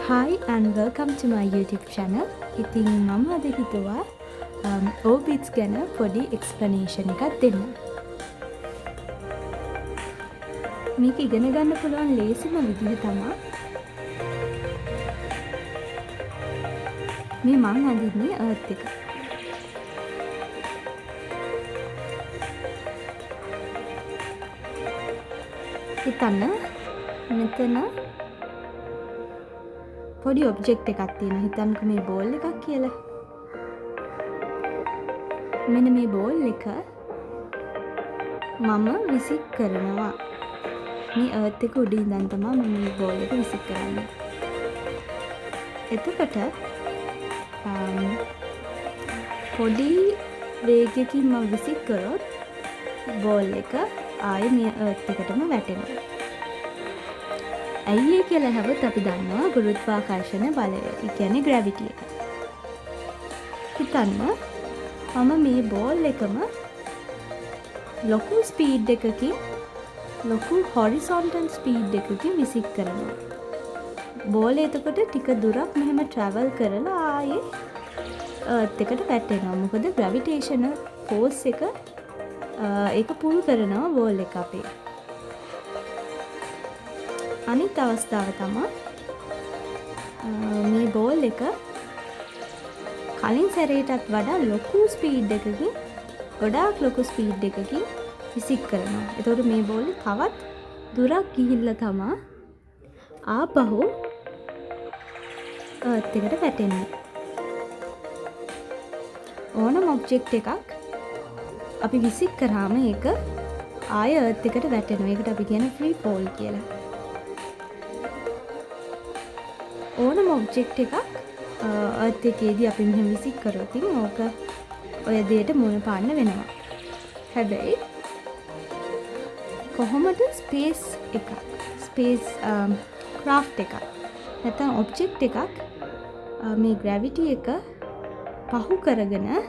Hi and welcome to my YouTube channel. ඉතින් මම අද හිතුවා orbits ගැන පොඩි explanation එකක් දෙන්න. මේක ඉගෙන ගන්න පුළුවන් ලේසිම විදිහ තමයි මේ මං අඳින්නේ earth එක. හිතන්න මෙතන පොඩි ඔබ්ජෙක්ට් එකක් තියෙනවා. හිතන්නකෝ මේ බෝල් එකක් කියලා. මෙන්න මේ බෝල් එක මම විසික් කරනවා. මේ earth එක උඩින් ඉඳන් තමයි මම මේ බෝල් එක විසික් කරන්නේ. එතකොට පොඩි වේගයකින් මම විසික් කරොත් බෝල් එක ආයේ මේ earth එකටම වැටෙනවා. ඇයි ඒ කියලා හැවොත් අපි දන්නවා ගුරුත්වාකර්ෂණ බලය. ඒ කියන්නේ gravity එක. හිතන්න මම මේ බෝල් එකම ලොකු ස්පීඩ් එකකින් ලොකු horizontal ස්පීඩ් එකකින් විසික් කරනවා. බෝල් එතකොට ටික දුරක් මෙහෙම travel කරලා ආයේ earth එකට වැටෙනවා. මොකද gravitational force එක ඒක පුල් කරනවා බෝල් එක අපේ. අනිත් අවස්ථාව තමයි මේ බෝල් එක කලින් සැරේටත් වඩා ලොකු ස්පීඩ් එකකින් ගොඩාක් ලොකු ස්පීඩ් එකකින් විසික් කරනවා. එතකොට මේ බෝල් තවත් දුරක් ගිහිල්ලා තමයි ආපහු earth එකට වැටෙන්නේ. ඕනම ඔබ්ජෙක්ට් එකක් අපි විසික් කරාම ඒක ආය earth එකට වැටෙනවා. ඒකට අපි කියන free fall කියලා. ඕනම ඔබ්ජෙක්ට් එකක් earth එකේදී අපි මෙහෙම විසික් කරොත් ඕක ඔය දෙයට මුණ පාන්න වෙනවා. හැබැයි කොහොමද ස්පේස් එකක් ක්‍රාෆ්ට් එකක් නැත්නම් ඔබ්ජෙක්ට් එකක් මේ ග්‍රැවිටි එක පහු කරගෙන මේ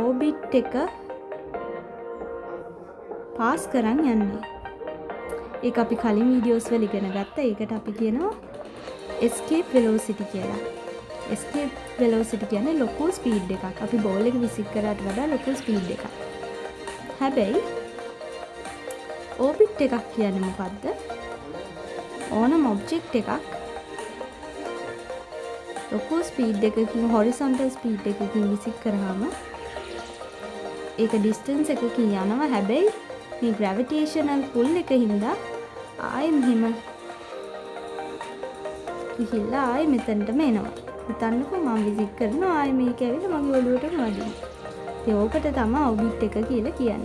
ඕබිට් එක පාස් කරන් යන්නේ. ඒක අපි කලින් වීඩියෝස් වල ඉගෙන ගත්තා. ඒකට අපි කියනවා escape velocity කියලා. escape velocity කියන්නේ ලොකු ස්පීඩ් එකක්. අපි බෝල් එක විසික් කරාට වඩා ලොකු ස්පීඩ් එකක්. හැබැයි orbit එකක් කියන්නේ මොකද්ද? ඕනම ඔබ්ජෙක්ට් එකක් ලොකු ස්පීඩ් එකකින් horizontal ස්පීඩ් එකකින් විසික් කරාම ඒක distance එකකින් යනවා. හැබැයි මේ gravitational pull එක හින්දා ආයෙ මෙහෙම ගිහිල්ලා ආයෙ මෙතනටම එනවා. හිතන්නකෝ මම විසික් කරනවා ආයෙ මේක ඇවිල්ලා මගේ ඔළුවටම වදිනවා. ඒ ඕකට තමයි ඔබිට් එක කියලා කියන්නේ.